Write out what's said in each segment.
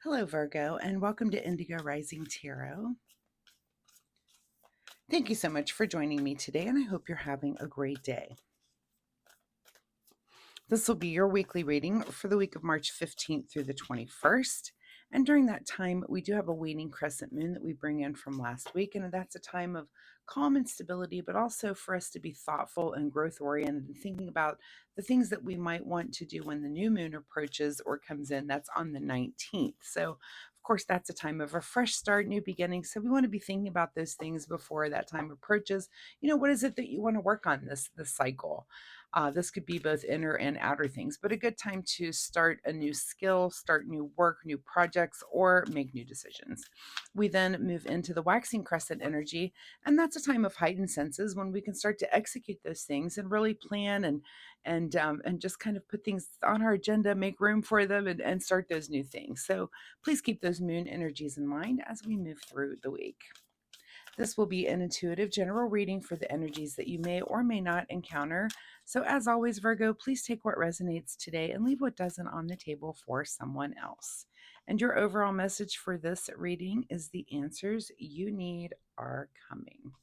Hello, Virgo, and welcome to Indigo Rising Tarot. Thank you so much for joining me today, and I hope you're having a great day. This will be your weekly reading for the week of March 15th through the 21st. And during that time, we do have a waning crescent moon that we bring in from last week, and that's a time of calm and stability, but also for us to be thoughtful and growth oriented and thinking about the things that we might want to do when the new moon approaches or comes in. That's on the 19th. So, of course, that's a time of a fresh start, new beginning. So we want to be thinking about those things before that time approaches. What is it that you want to work on this cycle? This could be both inner and outer things, but a good time to start a new skill, start new work, new projects, or make new decisions. We then move into the waxing crescent energy, and that's a time of heightened senses when we can start to execute those things and really plan and just kind of put things on our agenda, make room for them, and start those new things. So please keep those moon energies in mind as we move through the week. This will be an intuitive general reading for the energies that you may or may not encounter. So, as always, Virgo, please take what resonates today and leave what doesn't on the table for someone else. And your overall message for this reading is the answers you need are coming.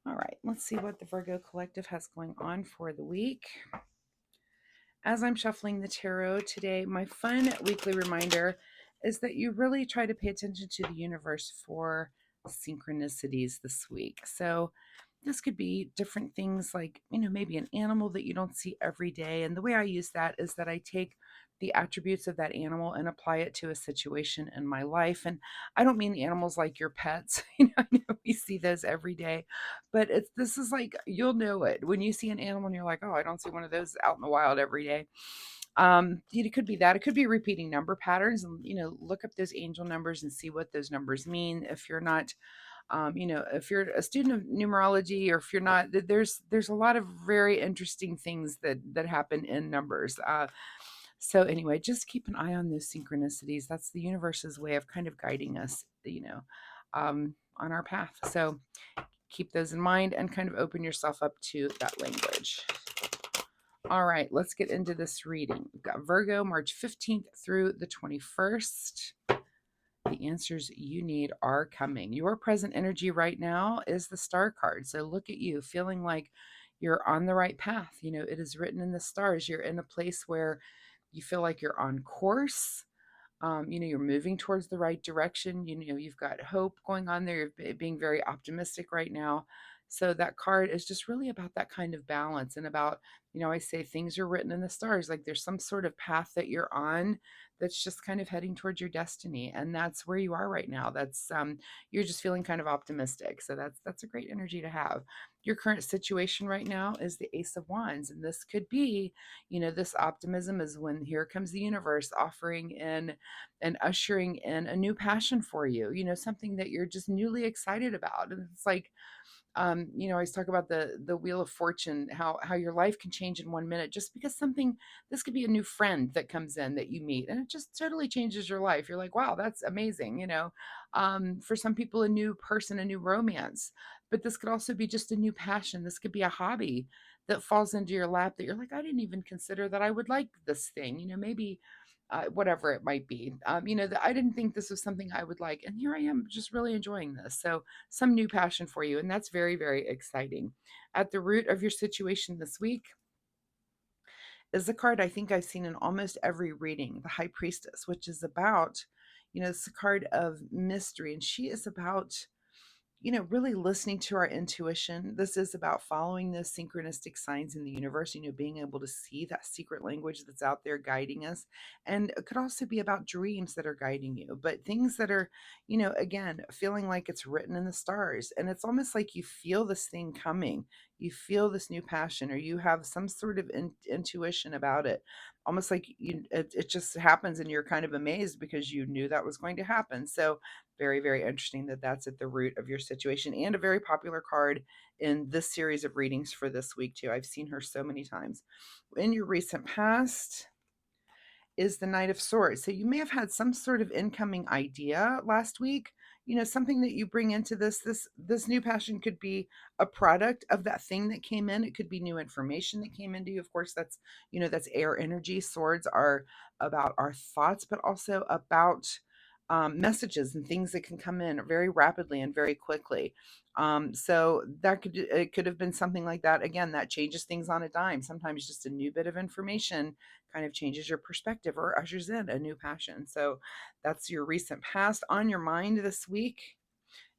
All right, let's see what the Virgo Collective has going on for the week. As I'm shuffling the tarot today, my fun weekly reminder is that you really try to pay attention to the universe for synchronicities this week. So this could be different things like, maybe an animal that you don't see every day. And the way I use that is that I take the attributes of that animal and apply it to a situation in my life. And I don't mean animals like your pets. I know we see those every day, but this is like, you'll know it when you see an animal and you're like, oh, I don't see one of those out in the wild every day. It could be that. It could be repeating number patterns, and look up those angel numbers and see what those numbers mean. If you're not, if you're a student of numerology, or if you're not, there's a lot of very interesting things that happen in numbers. So anyway, just keep an eye on those synchronicities. That's the universe's way of kind of guiding us, on our path. So keep those in mind and kind of open yourself up to that language. All right, let's get into this reading. We've got Virgo, March 15th through the 21st. The answers you need are coming. Your present energy right now is the Star card. So look at you feeling like you're on the right path. It is written in the stars. You're in a place where you feel like you're on course. You're moving towards the right direction. You've got hope going on there. You're being very optimistic right now. So that card is just really about that kind of balance and about, I say things are written in the stars. Like there's some sort of path that you're on that's just kind of heading towards your destiny. And that's where you are right now. That's you're just feeling kind of optimistic. So that's a great energy to have. Your current situation right now is the Ace of Wands. And this could be, this optimism is when here comes the universe offering in and ushering in a new passion for you, something that you're just newly excited about. And it's like, I always talk about the wheel of fortune, how your life can change in 1 minute just because something. This could be a new friend that comes in that you meet, and it just totally changes your life. You're like, wow, that's amazing. For some people, a new person, a new romance, but this could also be just a new passion. This could be a hobby that falls into your lap that you're like, I didn't even consider that I would like this thing. Maybe whatever it might be. I didn't think this was something I would like, and here I am, just really enjoying this. So some new passion for you, and that's very, very exciting. At the root of your situation this week is the card I think I've seen in almost every reading, the High Priestess, which is about, it's a card of mystery, and she is about really listening to our intuition. This is about following the synchronistic signs in the universe, being able to see that secret language that's out there guiding us. And it could also be about dreams that are guiding you, but things that are, again, feeling like it's written in the stars. And it's almost like you feel this thing coming. You feel this new passion, or you have some sort of intuition about it. Almost like it just happens and you're kind of amazed because you knew that was going to happen. So very, very interesting that that's at the root of your situation, and a very popular card in this series of readings for this week, too. I've seen her so many times. In your recent past is the Knight of Swords. So you may have had some sort of incoming idea last week. something that you bring into this new passion could be a product of that thing that came in. It could be new information that came into you. Of course, that's air energy. Swords are about our thoughts, but also about messages and things that can come in very rapidly and very quickly. So it could have been something like that. Again, that changes things on a dime. Sometimes just a new bit of information kind of changes your perspective or ushers in a new passion. So that's your recent past. On your mind this week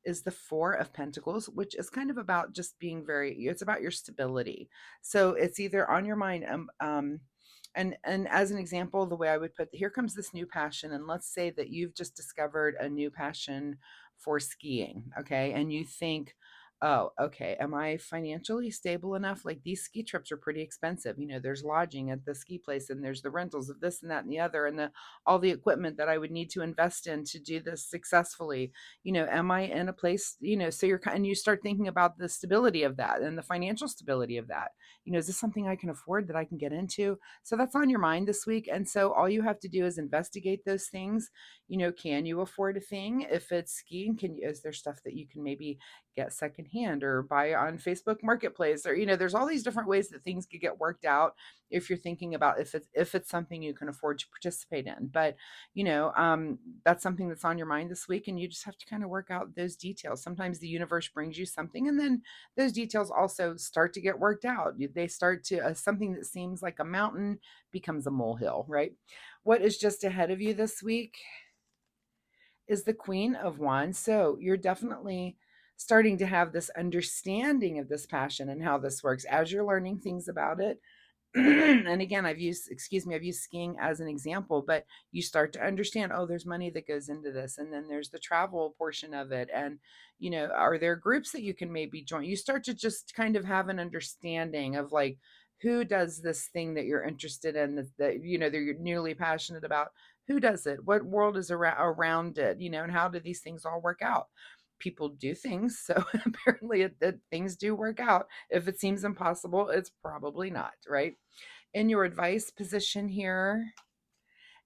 is the Four of Pentacles, which is kind of about just being it's about your stability. So it's either on your mind, and as an example, the way I would put, here comes this new passion, and let's say that you've just discovered a new passion for skiing, okay? And you think, oh, okay, am I financially stable enough? Like, these ski trips are pretty expensive. There's lodging at the ski place, and there's the rentals of this and that and the other, and all the equipment that I would need to invest in to do this successfully. Am I in a place, so and you start thinking about the stability of that and the financial stability of that. Is this something I can afford, that I can get into? So that's on your mind this week. And so all you have to do is investigate those things. Can you afford a thing? If it's skiing, is there stuff that you can maybe get secondhand or buy on Facebook Marketplace? Or, there's all these different ways that things could get worked out if you're thinking about if it's something you can afford to participate in. But that's something that's on your mind this week, and you just have to kind of work out those details. Sometimes the universe brings you something, and then those details also start to get worked out. They start to something that seems like a mountain becomes a molehill, right? What is just ahead of you this week is the Queen of Wands. So you're definitely starting to have this understanding of this passion and how this works as you're learning things about it. And again, I've used skiing as an example, but you start to understand, oh, there's money that goes into this. And then there's the travel portion of it. And, are there groups that you can maybe join? You start to just kind of have an understanding of, like, who does this thing that you're interested in, that you're newly passionate about. Who does it? What world is around it? And how do these things all work out? People do things. So apparently things do work out. If it seems impossible, it's probably not, right? In your advice position here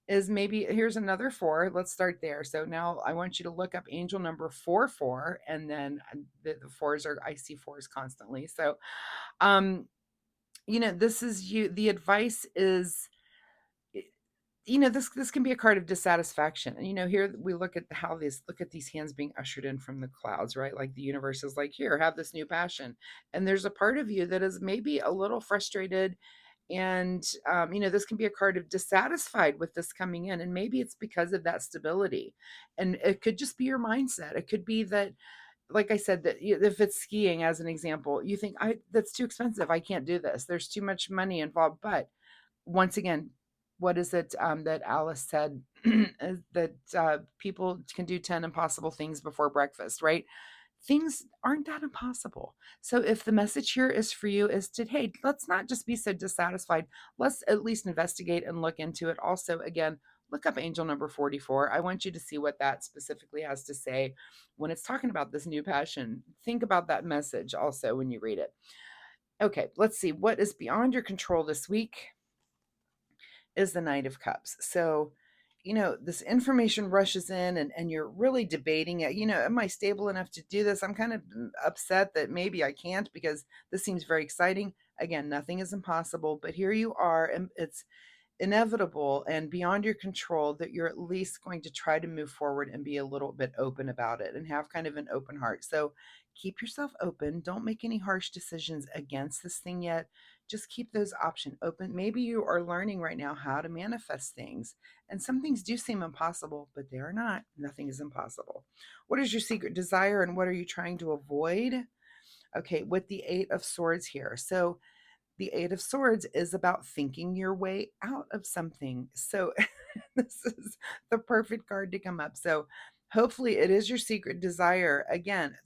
is, maybe here's another four. Let's start there. So now I want you to look up angel number 44, and then the fours are, I see fours constantly. So this is you. The advice is, this can be a card of dissatisfaction. And here we look at look at these hands being ushered in from the clouds, right? Like, the universe is like, here, have this new passion. And there's a part of you that is maybe a little frustrated. And this can be a card of dissatisfied with this coming in, and maybe it's because of that stability. And it could just be your mindset. It could be that, like I said, that if it's skiing as an example, you think, that's too expensive, I can't do this, there's too much money involved. But once again, what is it that Alice said? That people can do 10 impossible things before breakfast, right? Things aren't that impossible. So if the message here is for you is to, hey, let's not just be so dissatisfied. Let's at least investigate and look into it. Also, again, look up angel number 44. I want you to see what that specifically has to say when it's talking about this new passion. Think about that message also when you read it. Okay, let's see. What is beyond your control this week is the Knight of Cups. So, this information rushes in, and you're really debating it. Am I stable enough to do this? I'm kind of upset that maybe I can't, because this seems very exciting. Again, nothing is impossible, but here you are, and it's inevitable and beyond your control that you're at least going to try to move forward and be a little bit open about it and have kind of an open heart. So keep yourself open. Don't make any harsh decisions against this thing yet. Just keep those options open. Maybe you are learning right now how to manifest things, and some things do seem impossible, but they are not. Nothing is impossible. What is your secret desire, and what are you trying to avoid? Okay, with the Eight of Swords here. So the Eight of Swords is about thinking your way out of something. So this is the perfect card to come up. So hopefully it is your secret desire. Again,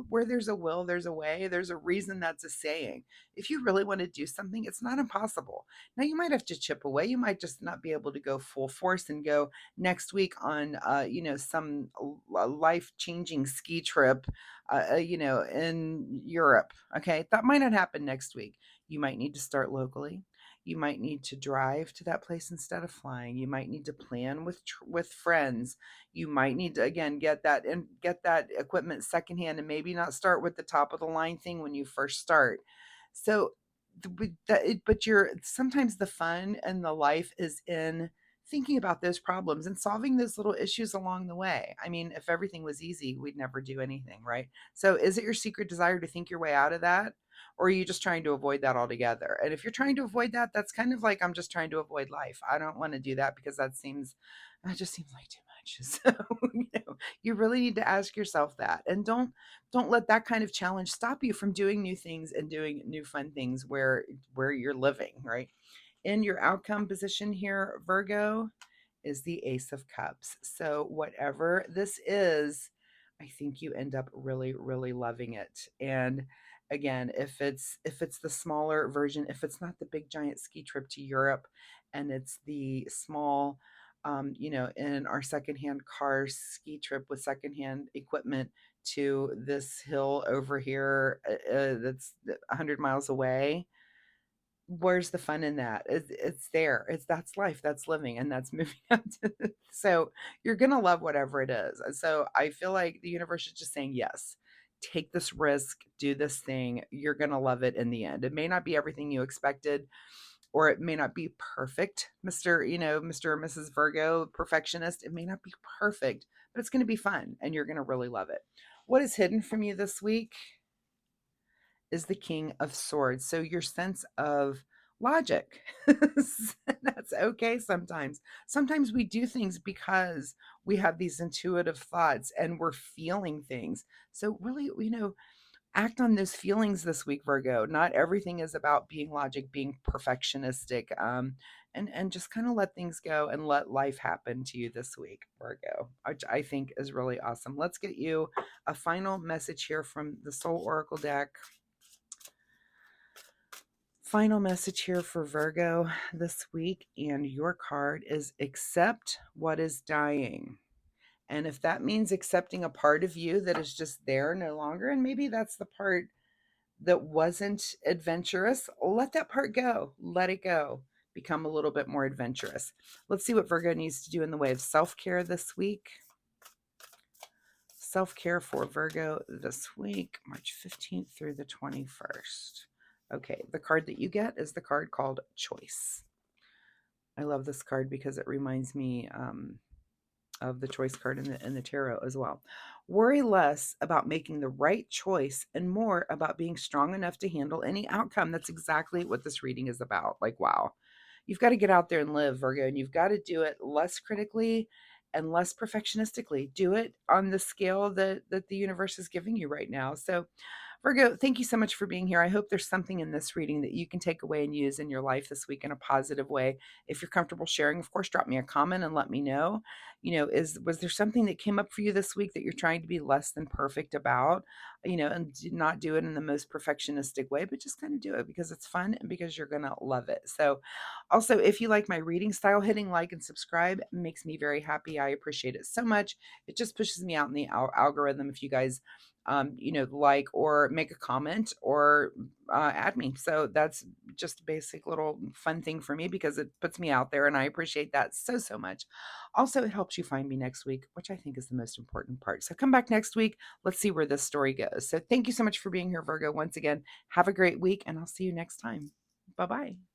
where there's a will, there's a way. There's a reason. That's a saying. If you really want to do something, it's not impossible. Now, you might have to chip away. You might just not be able to go full force and go next week on some life-changing ski trip in Europe. Okay, that might not happen next week. You might need to start locally. You might need to drive to that place instead of flying. You might need to plan with friends. You might need to again get that equipment secondhand and maybe not start with the top of the line thing when you first start. So but you're sometimes the fun and the life is in thinking about those problems and solving those little issues along the way. I mean, if everything was easy, we'd never do anything, right? So is it your secret desire to think your way out of that? Or are you just trying to avoid that altogether? And if you're trying to avoid that, that's kind of like I'm just trying to avoid life. I don't want to do that because that just seems like too much. So, you really need to ask yourself that. And don't let that kind of challenge stop you from doing new things and doing new fun things where you're living, right? In your outcome position here, Virgo, is the Ace of Cups. So whatever this is, I think you end up really, really loving it. And again, if it's the smaller version, if it's not the big giant ski trip to Europe, and it's the small, in our secondhand car ski trip with secondhand equipment to this hill over here that's 100 miles away, where's the fun in that? It's there. That's life. That's living, and that's moving on to. So you're gonna love whatever it is. And so I feel like the universe is just saying yes. Take this risk, do this thing. You're gonna love it in the end. It may not be everything you expected, or it may not be perfect, Mr. or Mrs. Virgo perfectionist. It may not be perfect, but it's gonna be fun, and you're gonna really love it. What is hidden from you this week is the King of Swords. So your sense of logic. That's okay sometimes. Sometimes we do things because we have these intuitive thoughts and we're feeling things. So really, act on those feelings this week, Virgo. Not everything is about being logic, being perfectionistic, and just kind of let things go and let life happen to you this week, Virgo, which I think is really awesome. Let's get you a final message here from the Soul Oracle deck. Final message here for Virgo this week, and your card is accept what is dying. And if that means accepting a part of you that is just there no longer, and maybe that's the part that wasn't adventurous, let that part go. Let it go. Become a little bit more adventurous. Let's see what Virgo needs to do in the way of self-care this week. Self-care for Virgo this week, March 15th through the 21st. Okay, the card that you get is the card called Choice. I love this card because it reminds me of the Choice card in the tarot as well. Worry less about making the right choice and more about being strong enough to handle any outcome. That's exactly what this reading is about. Like, wow. You've got to get out there and live, Virgo, and you've got to do it less critically and less perfectionistically. Do it on the scale that the universe is giving you right now. So Virgo, thank you so much for being here. I hope there's something in this reading that you can take away and use in your life this week in a positive way. If you're comfortable sharing, of course, drop me a comment and let me know. Was there something that came up for you this week that you're trying to be less than perfect about, and not do it in the most perfectionistic way, but just kind of do it because it's fun and because you're going to love it. So also, if you like my reading style, hitting like and subscribe makes me very happy. I appreciate it so much. It just pushes me out in the algorithm if you guys like or make a comment or add me. So that's just a basic little fun thing for me because it puts me out there and I appreciate that so, so much. Also, it helps you find me next week, which I think is the most important part. So come back next week. Let's see where this story goes. So thank you so much for being here, Virgo. Once again, have a great week and I'll see you next time. Bye-bye.